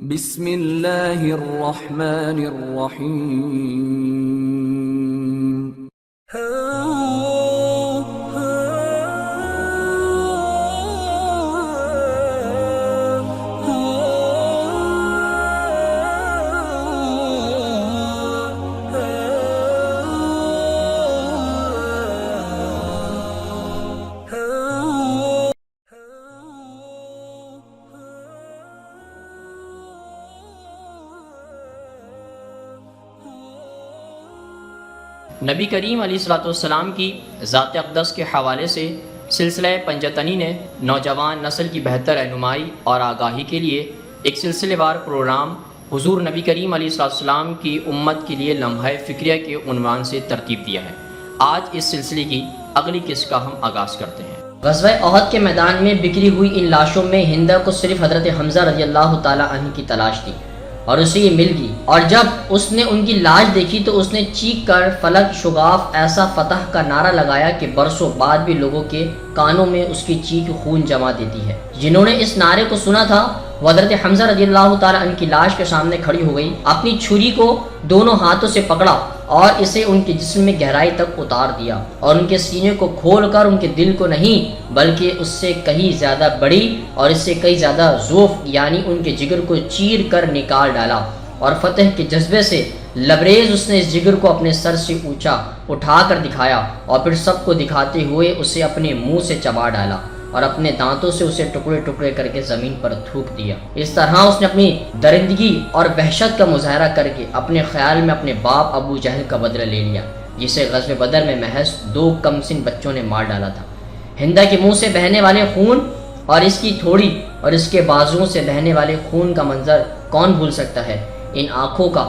بسم اللہ الرحمن الرحیم نبی کریم علیہ الصلوۃ والسلام کی ذات اقدس کے حوالے سے سلسلہ پنجتنی نے نوجوان نسل کی بہتر رہنمائی اور آگاہی کے لیے ایک سلسلے وار پروگرام حضور نبی کریم علیہ الصلوۃ والسلام کی امت کے لیے لمحہ فکریہ کے عنوان سے ترتیب دیا ہے۔ آج اس سلسلے کی اگلی قسط کا ہم آغاز کرتے ہیں۔ غزوہ احد کے میدان میں بکھری ہوئی ان لاشوں میں ہندہ کو صرف حضرت حمزہ رضی اللہ تعالیٰ عنہ کی تلاش تھی اور اسے یہ مل گئی، اور جب اس نے ان کی لاش دیکھی تو اس نے چیخ کر فلک شگاف ایسا فتح کا نعرہ لگایا کہ برسوں بعد بھی لوگوں کے کانوں میں اس کی چیخ خون جما دیتی ہے۔ جنہوں نے اس نعرے کو سنا تھا وہ حضرت حمزہ رضی اللہ تعالیٰ عنہ کی لاش کے سامنے کھڑی ہو گئی، اپنی چھری کو دونوں ہاتھوں سے پکڑا اور اسے ان کے جسم میں گہرائی تک اتار دیا، اور ان کے سینے کو کھول کر ان کے دل کو نہیں بلکہ اس سے کہیں زیادہ بڑی اور اس سے کئی زیادہ ضعف یعنی ان کے جگر کو چیر کر نکال ڈالا، اور فتح کے جذبے سے لبریز اس نے اس جگر کو اپنے سر سے اونچا اٹھا کر دکھایا اور پھر سب کو دکھاتے ہوئے اسے اپنے منہ سے چبا ڈالا اور اپنے دانتوں سے اسے ٹکڑے ٹکڑے کر کے زمین پر تھوک دیا۔ اس طرح اس نے اپنی درندگی اور وحشت کا مظاہرہ کر کے اپنے خیال میں اپنے باپ ابو جہل کا بدلہ لے لیا، جسے غزوہ بدر میں محض 2 کم سن بچوں نے مار ڈالا تھا۔ ہندہ کے منہ سے بہنے والے خون اور اس کی تھوڑی اور اس کے بازوؤں سے بہنے والے خون کا منظر کون بھول سکتا ہے؟ ان آنکھوں کا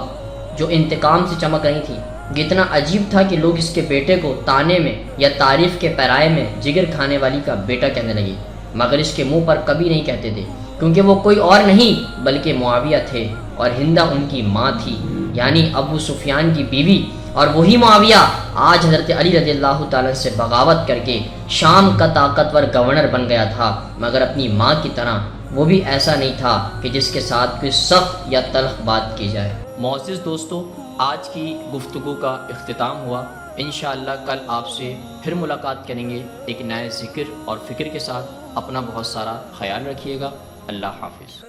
جو انتقام سے چمک رہی تھی، یہ اتنا عجیب تھا کہ لوگ اس کے بیٹے کو طعنے میں یا تعریف کے پیرائے میں جگر کھانے والی کا بیٹا کہنے لگے، مگر اس کے منہ پر کبھی نہیں کہتے تھے، کیونکہ وہ کوئی اور نہیں بلکہ معاویہ تھے، اور ہندہ ان کی ماں تھی یعنی ابو سفیان کی بیوی، اور وہی معاویہ آج حضرت علی رضی اللہ تعالیٰ سے بغاوت کر کے شام کا طاقتور گورنر بن گیا تھا، مگر اپنی ماں کی طرح وہ بھی ایسا نہیں تھا کہ جس کے ساتھ کوئی سخت یا تلخ بات کی جائے۔ معزز دوستو، آج کی گفتگو کا اختتام ہوا۔ انشاءاللہ کل آپ سے پھر ملاقات کریں گے ایک نئے ذکر اور فکر کے ساتھ۔ اپنا بہت سارا خیال رکھیے گا۔ اللہ حافظ۔